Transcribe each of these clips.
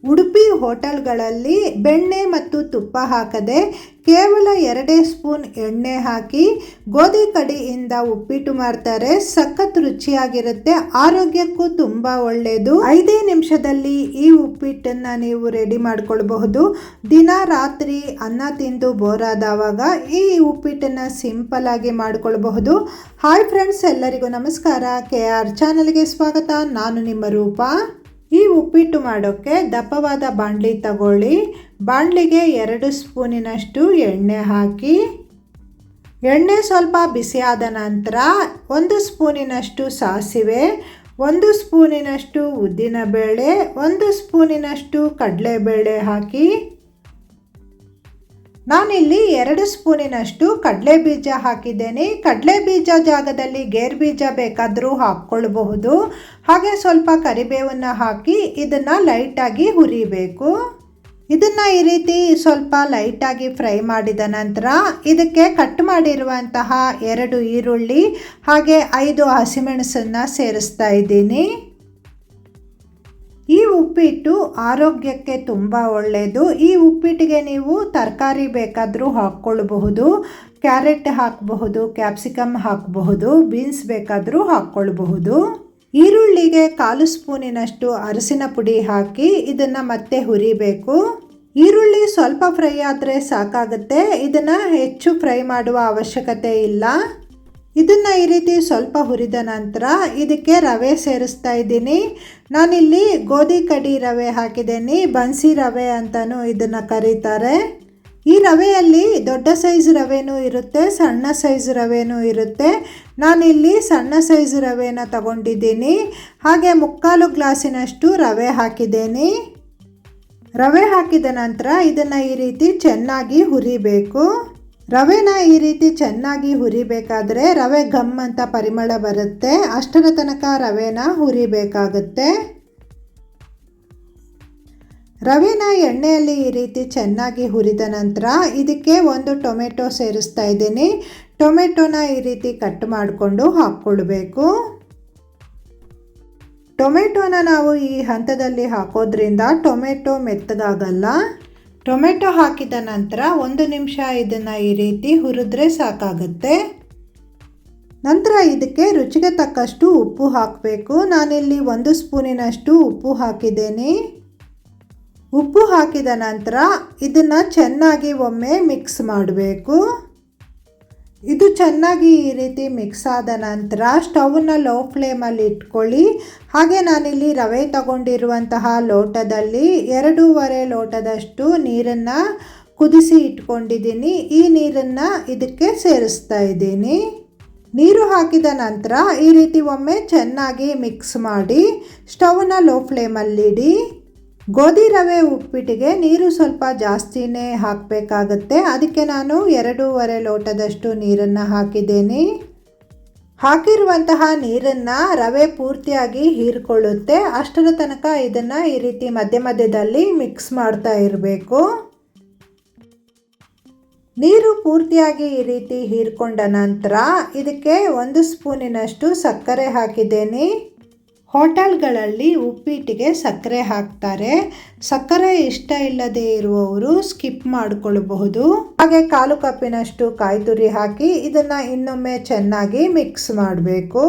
ಉಡುಪಿ ಹೋಟೆಲ್ಗಳಲ್ಲಿ ಬೆಣ್ಣೆ ಮತ್ತು ತುಪ್ಪ ಹಾಕದೆ ಕೇವಲ 2 ಸ್ಪೂನ್ ಎಣ್ಣೆ ಹಾಕಿ ಗೋಧಿ ಕಡಿಯಿಂದ ಉಪ್ಪಿಟ್ಟು ಮಾಡ್ತಾರೆ. ಸಖತ್ ರುಚಿಯಾಗಿರುತ್ತೆ, ಆರೋಗ್ಯಕ್ಕೂ ತುಂಬ ಒಳ್ಳೆಯದು. 5 ನಿಮಿಷದಲ್ಲಿ ಈ ಉಪ್ಪಿಟ್ಟನ್ನು ನೀವು ರೆಡಿ ಮಾಡ್ಕೊಳ್ಬಹುದು. ದಿನ ರಾತ್ರಿ ಅನ್ನ ತಿಂದು ಬೋರ್ ಆದವಾಗ ಈ ಉಪ್ಪಿಟ್ಟನ್ನು ಸಿಂಪಲ್ ಆಗಿ ಮಾಡ್ಕೊಳ್ಬಹುದು. ಹಾಯ್ ಫ್ರೆಂಡ್ಸ್, ಎಲ್ಲರಿಗೂ ನಮಸ್ಕಾರ. KR ಚಾನಲ್ಗೆ ಸ್ವಾಗತ. ನಾನು ನಿಮ್ಮ ರೂಪ. ಈ ಉಪ್ಪಿಟ್ಟು ಮಾಡೋಕ್ಕೆ ದಪ್ಪವಾದ ಬಾಣಲಿ ತಗೊಳ್ಳಿ. ಬಾಣಲಿಗೆ 2 ಸ್ಪೂನಿನಷ್ಟು ಎಣ್ಣೆ ಹಾಕಿ, ಎಣ್ಣೆ ಸ್ವಲ್ಪ ಬಿಸಿಯಾದ ನಂತರ 1 ಸ್ಪೂನಿನಷ್ಟು ಸಾಸಿವೆ, 1 ಸ್ಪೂನಿನಷ್ಟು ಉದ್ದಿನಬೇಳೆ, 1 ಸ್ಪೂನಿನಷ್ಟು ಕಡಲೆಬೇಳೆ ಹಾಕಿ, ನಾನಿಲ್ಲಿ 2 ಸ್ಪೂನಿನಷ್ಟು ಕಡಲೆ ಬೀಜ ಹಾಕಿದ್ದೇನೆ. ಕಡಲೆ ಬೀಜ ಜಾಗದಲ್ಲಿ ಗೇರು ಬೀಜ ಬೇಕಾದರೂ ಹಾಕ್ಕೊಳ್ಬಹುದು. ಹಾಗೆ ಸ್ವಲ್ಪ ಕರಿಬೇವನ್ನು ಹಾಕಿ ಇದನ್ನು ಲೈಟಾಗಿ ಹುರಿಬೇಕು. ಇದನ್ನು ಈ ರೀತಿ ಸ್ವಲ್ಪ ಲೈಟಾಗಿ ಫ್ರೈ ಮಾಡಿದ ನಂತರ ಇದಕ್ಕೆ ಕಟ್ ಮಾಡಿರುವಂತಹ 2 ಈರುಳ್ಳಿ ಹಾಗೆ 5 ಹಸಿಮೆಣಸನ್ನು ಸೇರಿಸ್ತಾ ಇದ್ದೀನಿ. ಈ ಉಪ್ಪಿಟ್ಟು ಆರೋಗ್ಯಕ್ಕೆ ತುಂಬ ಒಳ್ಳೆಯದು. ಈ ಉಪ್ಪಿಟ್ಟಿಗೆ ನೀವು ತರಕಾರಿ ಬೇಕಾದರೂ ಹಾಕ್ಕೊಳ್ಬಹುದು. ಕ್ಯಾರೆಟ್ ಹಾಕಬಹುದು, ಕ್ಯಾಪ್ಸಿಕಮ್ ಹಾಕಬಹುದು, ಬೀನ್ಸ್ ಬೇಕಾದರೂ ಹಾಕ್ಕೊಳ್ಬಹುದು. ಈರುಳ್ಳಿಗೆ 1/4 ಸ್ಪೂನಿನಷ್ಟು ಅರಸಿನ ಪುಡಿ ಹಾಕಿ ಇದನ್ನು ಮತ್ತೆ ಹುರಿಬೇಕು. ಈರುಳ್ಳಿ ಸ್ವಲ್ಪ ಫ್ರೈ ಆದರೆ ಸಾಕಾಗುತ್ತೆ, ಇದನ್ನು ಹೆಚ್ಚು ಫ್ರೈ ಮಾಡುವ ಅವಶ್ಯಕತೆ ಇಲ್ಲ. ಇದನ್ನು ಈ ರೀತಿ ಸ್ವಲ್ಪ ಹುರಿದ ನಂತರ ಇದಕ್ಕೆ ರವೆ ಸೇರಿಸ್ತಾ ಇದ್ದೀನಿ. ನಾನಿಲ್ಲಿ ಗೋಧಿ ಕಡಿ ರವೆ ಹಾಕಿದ್ದೀನಿ, ಬನ್ಸಿ ರವೆ ಅಂತಲೂ ಇದನ್ನು ಕರೀತಾರೆ. ಈ ರವೆಯಲ್ಲಿ ದೊಡ್ಡ ಸೈಜ್ ರವೆನೂ ಇರುತ್ತೆ, ಸಣ್ಣ ಸೈಜ್ ರವೆನೂ ಇರುತ್ತೆ. ನಾನಿಲ್ಲಿ ಸಣ್ಣ ಸೈಜ್ ರವೆನ ತಗೊಂಡಿದ್ದೀನಿ. ಹಾಗೆ 3/4 ಗ್ಲಾಸಿನಷ್ಟು ರವೆ ಹಾಕಿದ್ದೀನಿ. ರವೆ ಹಾಕಿದ ನಂತರ ಇದನ್ನು ಈ ರೀತಿ ಚೆನ್ನಾಗಿ ಹುರಿಬೇಕು. ರವೆನ ಈ ರೀತಿ ಚೆನ್ನಾಗಿ ಹುರಿಬೇಕಾದ್ರೆ ರವೆ ಘಮ್ ಅಂತ ಪರಿಮಳ ಬರುತ್ತೆ, ಅಷ್ಟರ ತನಕ ರವೆನ ಹುರಿಬೇಕಾಗುತ್ತೆ. ರವೆನ ಎಣ್ಣೆಯಲ್ಲಿ ಈ ರೀತಿ ಚೆನ್ನಾಗಿ ಹುರಿದ ನಂತರ ಇದಕ್ಕೆ 1 ಟೊಮೆಟೊ ಸೇರಿಸ್ತಾ ಇದ್ದೀನಿ. ಟೊಮೆಟೊನ ಈ ರೀತಿ ಕಟ್ ಮಾಡಿಕೊಂಡು ಹಾಕ್ಕೊಳ್ಬೇಕು. ಟೊಮೆಟೊನ ನಾವು ಈ ಹಂತದಲ್ಲಿ ಹಾಕೋದ್ರಿಂದ ಟೊಮೆಟೊ ಮೆತ್ತಗಾಗಲ್ಲ. ಟೊಮೆಟೊ ಹಾಕಿದ ನಂತರ 1 ನಿಮಿಷ ಇದನ್ನು ಈ ರೀತಿ ಹುರಿದ್ರೆ ಸಾಕಾಗುತ್ತೆ. ನಂತರ ಇದಕ್ಕೆ ರುಚಿಗೆ ತಕ್ಕಷ್ಟು ಉಪ್ಪು ಹಾಕಬೇಕು. ನಾನಿಲ್ಲಿ 1 ಸ್ಪೂನಿನಷ್ಟು ಉಪ್ಪು ಹಾಕಿದ್ದೇನೆ. ಉಪ್ಪು ಹಾಕಿದ ನಂತರ ಇದನ್ನು ಚೆನ್ನಾಗಿ ಒಮ್ಮೆ ಮಿಕ್ಸ್ ಮಾಡಬೇಕು. ಇದು ಚೆನ್ನಾಗಿ ಈ ರೀತಿ ಮಿಕ್ಸ್ ಆದ ನಂತರ ಸ್ಟವನ್ನು ಲೋ ಫ್ಲೇಮಲ್ಲಿ ಇಟ್ಕೊಳ್ಳಿ. ಹಾಗೆ ನಾನಿಲ್ಲಿ ರವೆ ತಗೊಂಡಿರುವಂತಹ ಲೋಟದಲ್ಲಿ 2.5 ಲೋಟದಷ್ಟು ನೀರನ್ನು ಕುದಿಸಿ ಇಟ್ಕೊಂಡಿದ್ದೀನಿ. ಈ ನೀರನ್ನು ಇದಕ್ಕೆ ಸೇರಿಸ್ತಾ ಇದ್ದೀನಿ. ನೀರು ಹಾಕಿದ ನಂತರ ಈ ರೀತಿ ಒಮ್ಮೆ ಚೆನ್ನಾಗಿ ಮಿಕ್ಸ್ ಮಾಡಿ ಸ್ಟವನ್ನು ಲೋ ಫ್ಲೇಮಲ್ಲಿಡಿ. ಗೋಧಿ ರವೆ ಉಪ್ಪಿಟ್ಟಿಗೆ ನೀರು ಸ್ವಲ್ಪ ಜಾಸ್ತಿನೇ ಹಾಕಬೇಕಾಗತ್ತೆ, ಅದಕ್ಕೆ ನಾನು 2.5 ಲೋಟದಷ್ಟು ನೀರನ್ನು ಹಾಕಿದ್ದೇನೆ. ಹಾಕಿರುವಂತಹ ನೀರನ್ನು ರವೆ ಪೂರ್ತಿಯಾಗಿ ಹೀರಿಕೊಳ್ಳುತ್ತೆ, ಅಷ್ಟರ ತನಕ ಇದನ್ನು ಈ ರೀತಿ ಮಧ್ಯ ಮಧ್ಯದಲ್ಲಿ ಮಿಕ್ಸ್ ಮಾಡ್ತಾ ಇರಬೇಕು. ನೀರು ಪೂರ್ತಿಯಾಗಿ ಈ ರೀತಿ ಹೀರಿಕೊಂಡ ನಂತರ ಇದಕ್ಕೆ 1 ಸ್ಪೂನಿನಷ್ಟು ಸಕ್ಕರೆ ಹಾಕಿದ್ದೇನೆ. ಹೋಟೆಲ್ಗಳಲ್ಲಿ ಉಪ್ಪಿಟ್ಟಿಗೆ ಸಕ್ಕರೆ ಹಾಕ್ತಾರೆ. ಸಕ್ಕರೆ ಇಷ್ಟ ಇಲ್ಲದೆ ಇರುವವರು ಸ್ಕಿಪ್ ಮಾಡಿಕೊಳ್ಳಬಹುದು. ಹಾಗೆ 1/4 ಕಪ್ಪಿನಷ್ಟು ಕಾಯಿ ತುರಿ ಹಾಕಿ ಇದನ್ನು ಇನ್ನೊಮ್ಮೆ ಚೆನ್ನಾಗಿ ಮಿಕ್ಸ್ ಮಾಡಬೇಕು.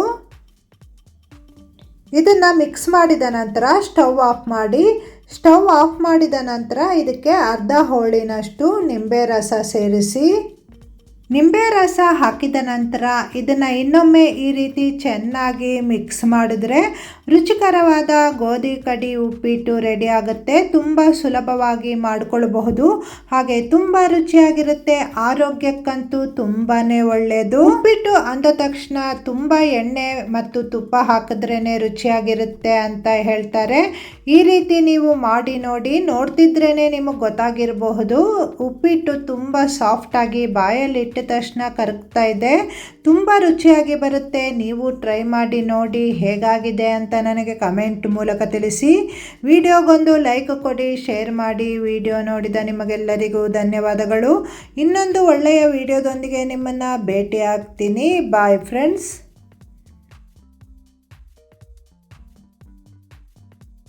ಇದನ್ನು ಮಿಕ್ಸ್ ಮಾಡಿದ ನಂತರ ಸ್ಟವ್ ಆಫ್ ಮಾಡಿ. ಸ್ಟವ್ ಆಫ್ ಮಾಡಿದ ನಂತರ ಇದಕ್ಕೆ 1/2 ಹೋಳಿನಷ್ಟು ನಿಂಬೆ ರಸ ಸೇರಿಸಿ, ನಿಂಬೆ ರಸ ಹಾಕಿದ ನಂತರ ಇದನ್ನು ಇನ್ನೊಮ್ಮೆ ಈ ರೀತಿ ಚೆನ್ನಾಗಿ ಮಿಕ್ಸ್ ಮಾಡಿದ್ರೆ ರುಚಿಕರವಾದ ಗೋಧಿ ಕಡಿ ಉಪ್ಪಿಟ್ಟು ರೆಡಿ ಆಗುತ್ತೆ. ತುಂಬ ಸುಲಭವಾಗಿ ಮಾಡಿಕೊಳ್ಳಬಹುದು, ಹಾಗೆ ತುಂಬ ರುಚಿಯಾಗಿರುತ್ತೆ. ಆರೋಗ್ಯಕ್ಕಂತೂ ತುಂಬಾ ಒಳ್ಳೆಯದು. ಉಪ್ಪಿಟ್ಟು ಅಂದ ತಕ್ಷಣ ತುಂಬ ಎಣ್ಣೆ ಮತ್ತು ತುಪ್ಪ ಹಾಕಿದ್ರೇ ರುಚಿಯಾಗಿರುತ್ತೆ ಅಂತ ಹೇಳ್ತಾರೆ. ಈ ರೀತಿ ನೀವು ಮಾಡಿ ನೋಡಿ, ನೋಡ್ತಿದ್ರೇ ನಿಮಗೆ ಗೊತ್ತಾಗಿರಬಹುದು. ಉಪ್ಪಿಟ್ಟು ತುಂಬ ಸಾಫ್ಟಾಗಿ ಬಾಯಲ್ಲಿ ಇಟ್ಟ ತಕ್ಷಣ ಕರಗ್ತಾ ಇದೆ. ತುಂಬ ರುಚಿಯಾಗಿ ಬರುತ್ತೆ. ನೀವು ಟ್ರೈ ಮಾಡಿ ನೋಡಿ ಹೇಗಾಗಿದೆ ಅಂತ ನನಗೆ ಕಮೆಂಟ್ ಮೂಲಕ ತಿಳಿಸಿ. ವಿಡಿಯೋಗೊಂದು ಲೈಕ್ ಕೊಡಿ, ಶೇರ್ ಮಾಡಿ. ವಿಡಿಯೋ ನೋಡಿದ ನಿಮಗೆಲ್ಲರಿಗೂ ಧನ್ಯವಾದಗಳು. ಇನ್ನೊಂದು ಒಳ್ಳೆಯ ವಿಡಿಯೋದೊಂದಿಗೆ ನಿಮ್ಮನ್ನು ಭೇಟಿ ಆಗ್ತೀನಿ. Bye friends.